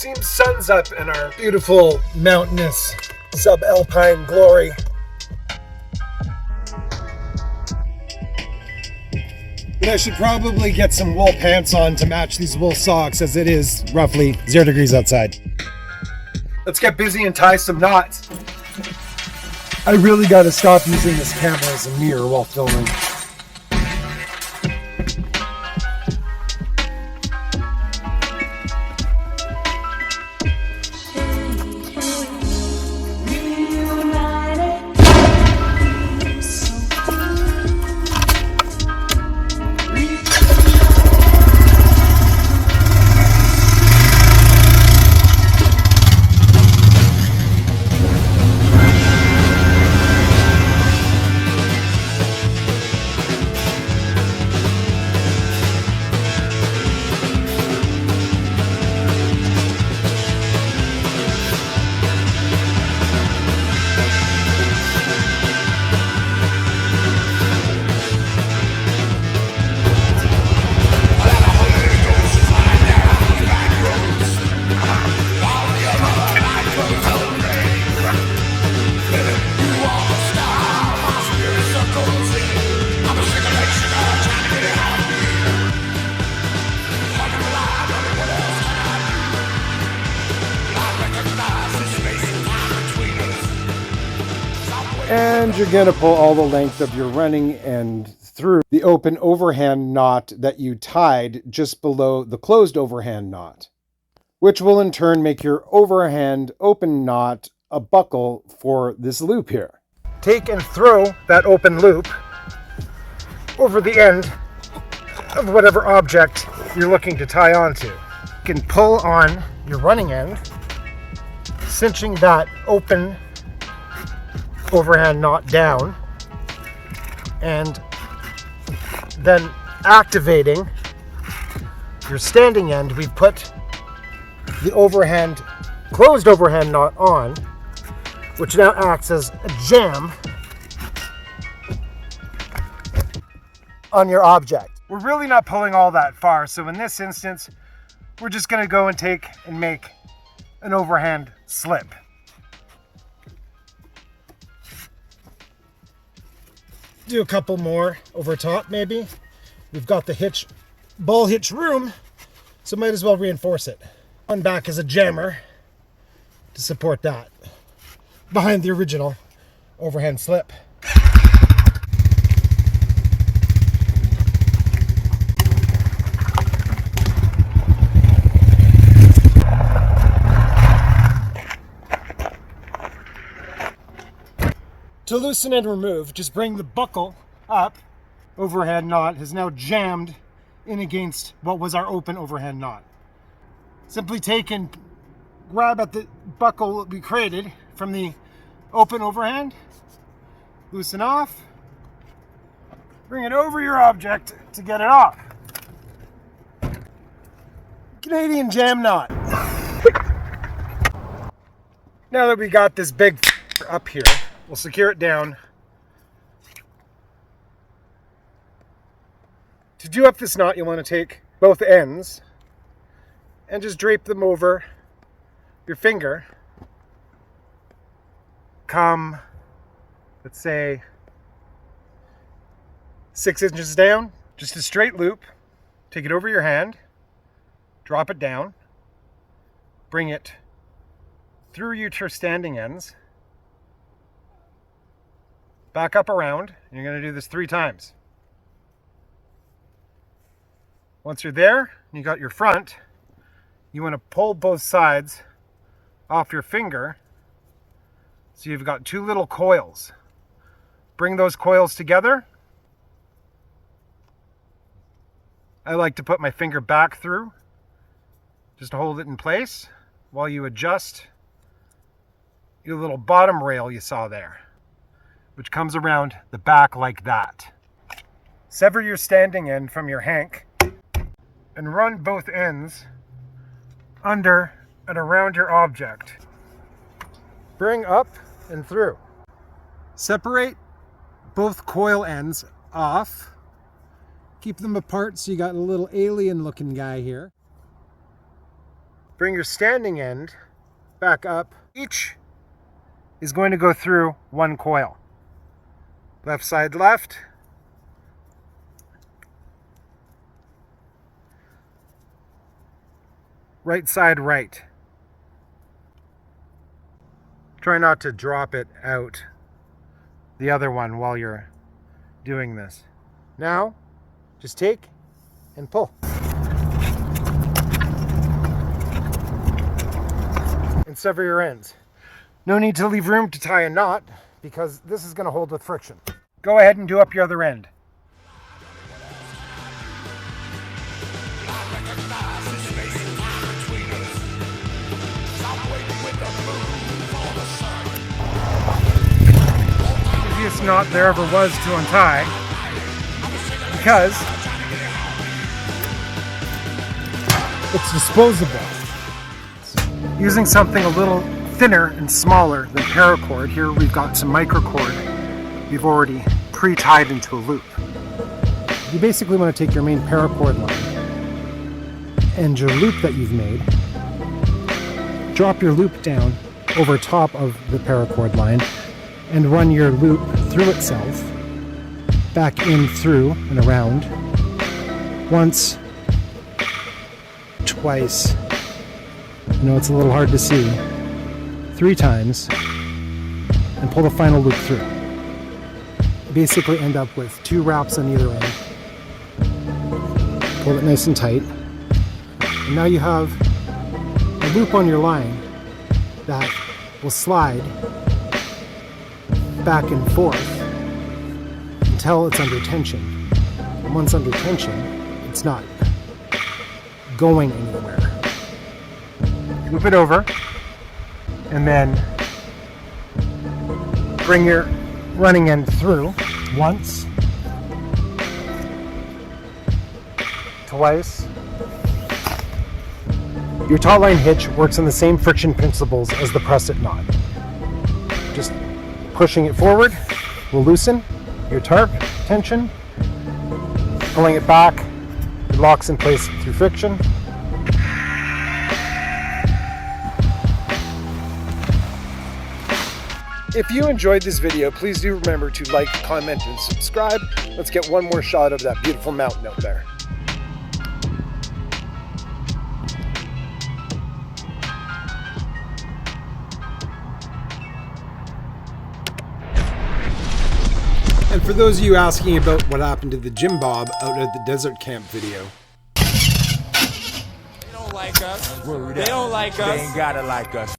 seems sun's up in our beautiful mountainous subalpine glory. But I should probably get some wool pants on to match these wool socks, as it is roughly 0 degrees outside. Let's get busy and tie some knots. I really gotta stop using this camera as a mirror while filming. And you're going to pull all the length of your running end through the open overhand knot that you tied just below the closed overhand knot, which will in turn make your overhand open knot a buckle for this loop here. Take and throw that open loop over the end of whatever object you're looking to tie onto. You can pull on your running end, cinching that open overhand knot down, and then activating your standing end. We've put the closed overhand knot on, which now acts as a jam on your object. We're really not pulling all that far, so in this instance, we're just going to go and take and make an overhand slip. Do a couple more over top maybe. We've got the ball hitch room, so might as well reinforce it. On back as a jammer to support that behind the original overhand slip. To loosen and remove, just bring the buckle up. Overhand knot has now jammed in against what was our open overhand knot. Simply take and grab at the buckle that we created from the open overhand, loosen off, bring it over your object to get it off. Canadian jam knot. Now that we got this big up here, we'll secure it down. To do up this knot, you want to take both ends and just drape them over your finger. Come, let's say, 6 inches down, just a straight loop. Take it over your hand, drop it down, bring it through your standing ends, back up around, and you're going to do this 3 times. Once you're there, and you got your front, you want to pull both sides off your finger, so you've got 2 little coils. Bring those coils together. I like to put my finger back through, just to hold it in place, while you adjust your little bottom rail you saw there, which comes around the back like that. Sever your standing end from your hank and run both ends under and around your object. Bring up and through. Separate both coil ends off. Keep them apart so you got a little alien looking guy here. Bring your standing end back up. Each is going to go through one coil. Left side left. Right side right. Try not to drop it out the other one while you're doing this. Now, just take and pull. And sever your ends. No need to leave room to tie a knot because this is going to hold with friction. Go ahead and do up your other end. Easiest knot there ever was to untie because it's disposable. Using something a little thinner and smaller than paracord, here we've got some microcord we've already pre-tied into a loop. You basically want to take your main paracord line and your loop that you've made, drop your loop down over top of the paracord line and run your loop through itself, back in, through, and around, once, twice, I know it's a little hard to see, 3 times, and pull the final loop through. Basically end up with 2 wraps on either end. Pull it nice and tight. And now you have a loop on your line that will slide back and forth until it's under tension. And once under tension, it's not going anywhere. Loop it over, and then bring your running end through once, twice. Your taut line hitch works on the same friction principles as the press-it knot. Just pushing it forward will loosen your tarp tension. Pulling it back, it locks in place through friction. If you enjoyed this video, please do remember to like, comment, and subscribe. Let's get one more shot of that beautiful mountain out there. And for those of you asking about what happened to the Jim Bob out at the desert camp video. They don't like us. They don't like us. They ain't gotta like us.